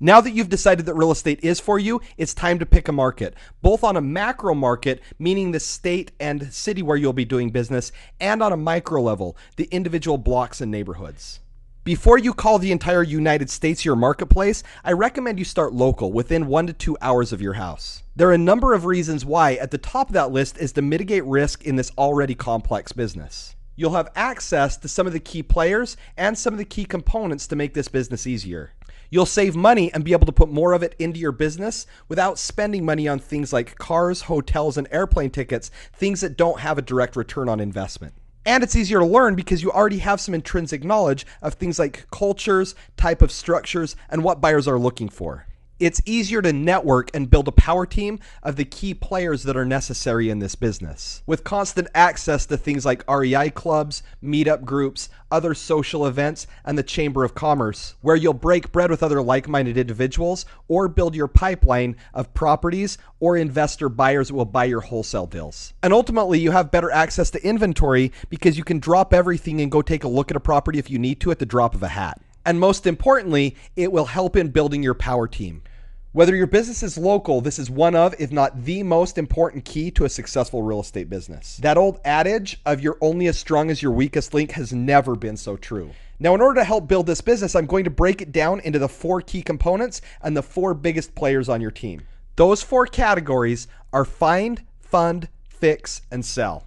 Now that you've decided that real estate is for you, it's time to pick a market, both on a macro market, meaning the state and city where you'll be doing business, and on a micro level, the individual blocks and neighborhoods. Before you call the entire United States your marketplace, I recommend you start local, within 1 to 2 hours of your house. There are a number of reasons why. At the top of that list is to mitigate risk in this already complex business. You'll have access to some of the key players and some of the key components to make this business easier. You'll save money and be able to put more of it into your business without spending money on things like cars, hotels, and airplane tickets, things that don't have a direct return on investment. And it's easier to learn because you already have some intrinsic knowledge of things like cultures, type of structures, and what buyers are looking for. It's easier to network and build a power team of the key players that are necessary in this business. With constant access to things like REI clubs, meetup groups, other social events, and the Chamber of Commerce, where you'll break bread with other like-minded individuals or build your pipeline of properties or investor buyers that will buy your wholesale deals. And ultimately, you have better access to inventory because you can drop everything and go take a look at a property if you need to at the drop of a hat. And most importantly, it will help in building your power team. Whether your business is local, this is one of, if not the most important key to a successful real estate business. That old adage of you're only as strong as your weakest link has never been so true. Now, in order to help build this business, I'm going to break it down into the 4 key components and the 4 biggest players on your team. Those 4 categories are find, fund, fix, and sell.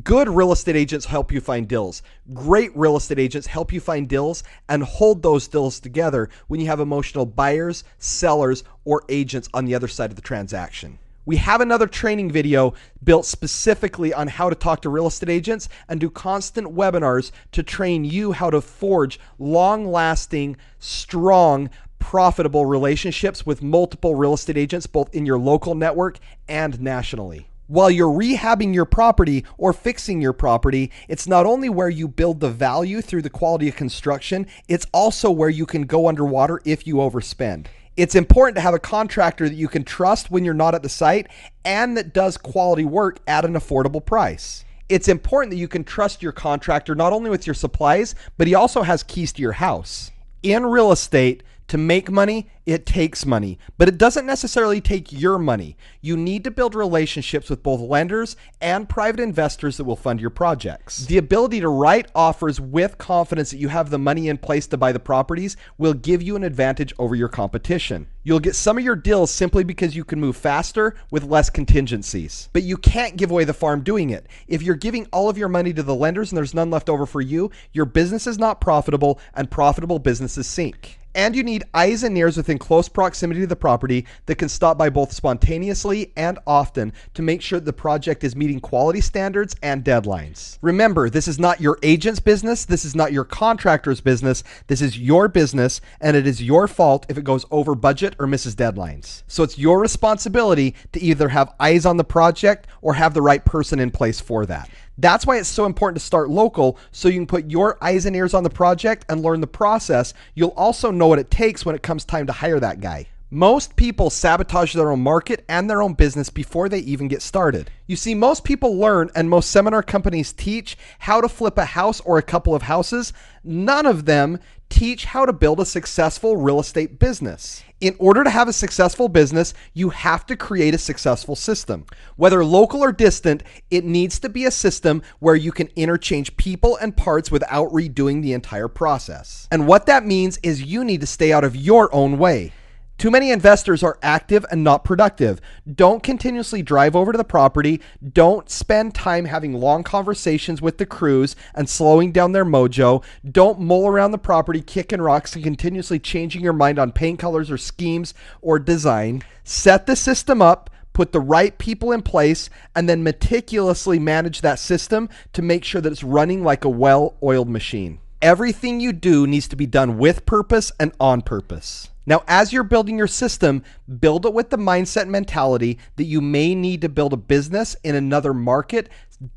Good real estate agents help you find deals. Great real estate agents help you find deals and hold those deals together when you have emotional buyers, sellers, or agents on the other side of the transaction. We have another training video built specifically on how to talk to real estate agents and do constant webinars to train you how to forge long-lasting, strong, profitable relationships with multiple real estate agents, both in your local network and nationally. While you're rehabbing your property or fixing your property, it's not only where you build the value through the quality of construction, it's also where you can go underwater if you overspend. It's important to have a contractor that you can trust when you're not at the site and that does quality work at an affordable price. It's important that you can trust your contractor not only with your supplies, but he also has keys to your house. In real estate, to make money, it takes money, but it doesn't necessarily take your money. You need to build relationships with both lenders and private investors that will fund your projects. The ability to write offers with confidence that you have the money in place to buy the properties will give you an advantage over your competition. You'll get some of your deals simply because you can move faster with less contingencies. But you can't give away the farm doing it. If you're giving all of your money to the lenders and there's none left over for you, your business is not profitable, and profitable businesses sink. And you need eyes and ears within close proximity to the property that can stop by both spontaneously and often to make sure the project is meeting quality standards and deadlines. Remember, this is not your agent's business. This is not your contractor's business. This is your business, and it is your fault if it goes over budget or misses deadlines. So it's your responsibility to either have eyes on the project or have the right person in place for that. That's why it's so important to start local, so you can put your eyes and ears on the project and learn the process. You'll also know what it takes when it comes time to hire that guy. Most people sabotage their own market and their own business before they even get started. You see, most people learn and most seminar companies teach how to flip a house or a couple of houses. None of them teach how to build a successful real estate business. In order to have a successful business, you have to create a successful system. Whether local or distant, it needs to be a system where you can interchange people and parts without redoing the entire process. And what that means is you need to stay out of your own way. Too many investors are active and not productive. Don't continuously drive over to the property. Don't spend time having long conversations with the crews and slowing down their mojo. Don't mull around the property, kicking rocks and continuously changing your mind on paint colors or schemes or design. Set the system up, put the right people in place, and then meticulously manage that system to make sure that it's running like a well-oiled machine. Everything you do needs to be done with purpose and on purpose. Now, as you're building your system, build it with the mindset and mentality that you may need to build a business in another market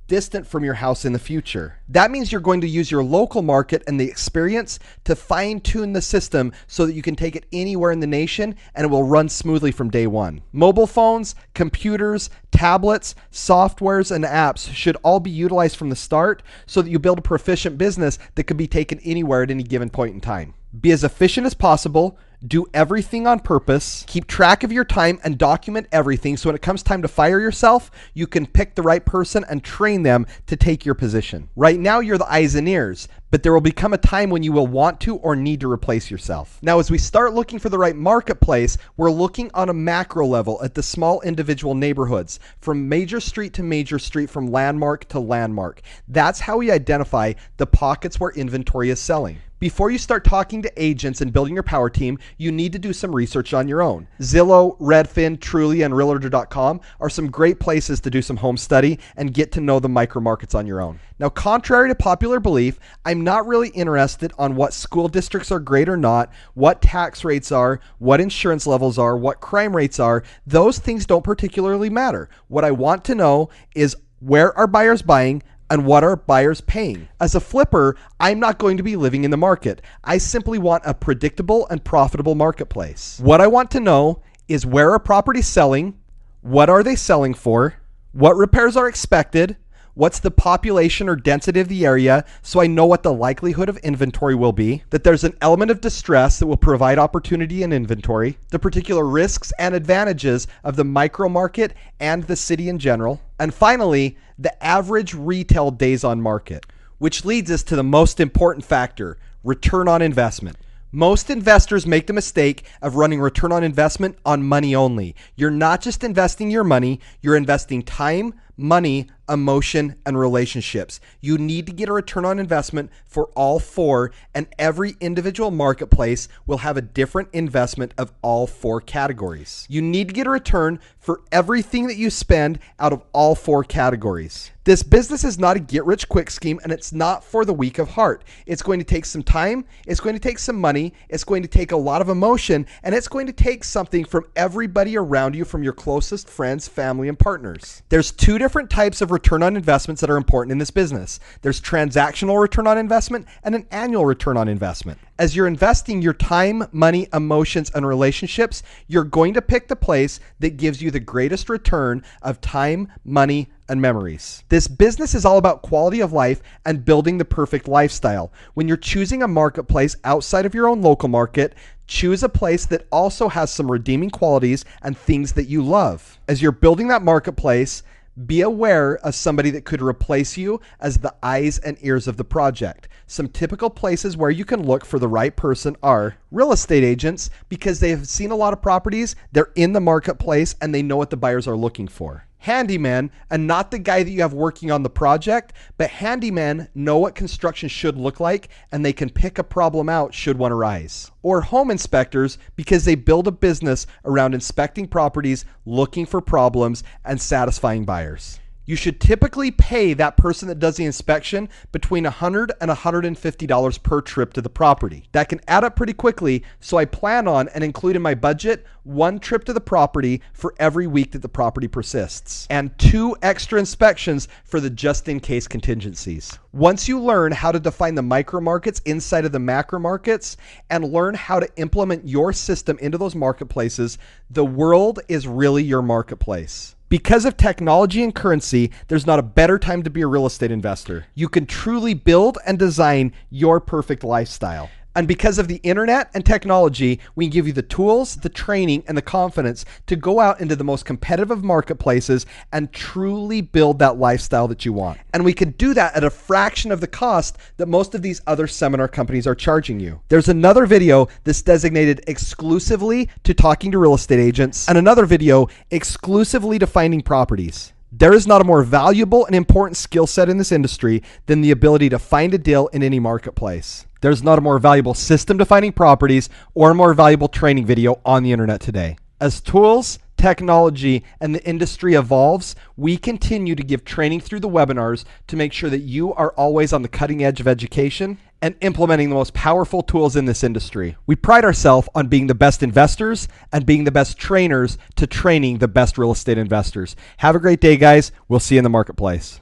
distant from your house in the future. That means you're going to use your local market and the experience to fine-tune the system so that you can take it anywhere in the nation and it will run smoothly from day one. Mobile phones, computers, tablets, softwares, and apps should all be utilized from the start so that you build a proficient business that can be taken anywhere at any given point in time. Be as efficient as possible. Do everything on purpose. Keep track of your time and document everything so when it comes time to fire yourself, you can pick the right person and train them to take your position. Right now, you're the eyes and ears, but there will become a time when you will want to or need to replace yourself. Now, as we start looking for the right marketplace, we're looking on a macro level at the small individual neighborhoods, from major street to major street, from landmark to landmark. That's how we identify the pockets where inventory is selling. Before you start talking to agents and building your power team, you need to do some research on your own. Zillow, Redfin, Trulia, and Realtor.com are some great places to do some home study and get to know the micro markets on your own. Now, contrary to popular belief, I'm not really interested on what school districts are great or not, what tax rates are, what insurance levels are, what crime rates are. Those things don't particularly matter. What I want to know is where are buyers buying and what are buyers paying? As a flipper, I'm not going to be living in the market. I simply want a predictable and profitable marketplace. What I want to know is where are properties selling? What are they selling for? What repairs are expected? What's the population or density of the area so I know what the likelihood of inventory will be, that there's an element of distress that will provide opportunity in inventory, the particular risks and advantages of the micro market and the city in general, and finally, the average retail days on market, which leads us to the most important factor, return on investment. Most investors make the mistake of running return on investment on money only. You're not just investing your money, you're investing time, money, emotion, and relationships. You need to get a return on investment for all four, and every individual marketplace will have a different investment of all four categories. You need to get a return for everything that you spend out of all four categories. This business is not a get-rich-quick scheme, and it's not for the weak of heart. It's going to take some time, it's going to take some money, it's going to take a lot of emotion, and it's going to take something from everybody around you, from your closest friends, family, and partners. There's two different types of return on investments that are important in this business. There's transactional return on investment and an annual return on investment. As you're investing your time, money, emotions, and relationships, you're going to pick the place that gives you the greatest return of time, money, and memories. This business is all about quality of life and building the perfect lifestyle. When you're choosing a marketplace outside of your own local market, choose a place that also has some redeeming qualities and things that you love. As you're building that marketplace, be aware of somebody that could replace you as the eyes and ears of the project. Some typical places where you can look for the right person are real estate agents, because they have seen a lot of properties, they're in the marketplace, and they know what the buyers are looking for. Handyman, and not the guy that you have working on the project, but handyman know what construction should look like, and they can pick a problem out should one arise. Or home inspectors, because they build a business around inspecting properties, looking for problems, and satisfying buyers. You should typically pay that person that does the inspection between $100 and $150 per trip to the property. That can add up pretty quickly, so I plan on and include in my budget one trip to the property for every week that the property persists, and 2 extra inspections for the just-in-case contingencies. Once you learn how to define the micro markets inside of the macro markets and learn how to implement your system into those marketplaces, the world is really your marketplace. Because of technology and currency, there's not a better time to be a real estate investor. You can truly build and design your perfect lifestyle. And because of the internet and technology, we give you the tools, the training, and the confidence to go out into the most competitive marketplaces and truly build that lifestyle that you want. And we can do that at a fraction of the cost that most of these other seminar companies are charging you. There's another video that's designated exclusively to talking to real estate agents, and another video exclusively to finding properties. There is not a more valuable and important skill set in this industry than the ability to find a deal in any marketplace. There's not a more valuable system to finding properties or a more valuable training video on the internet today. As tools, technology, and the industry evolves, we continue to give training through the webinars to make sure that you are always on the cutting edge of education and implementing the most powerful tools in this industry. We pride ourselves on being the best investors and being the best trainers to training the best real estate investors. Have a great day, guys. We'll see you in the marketplace.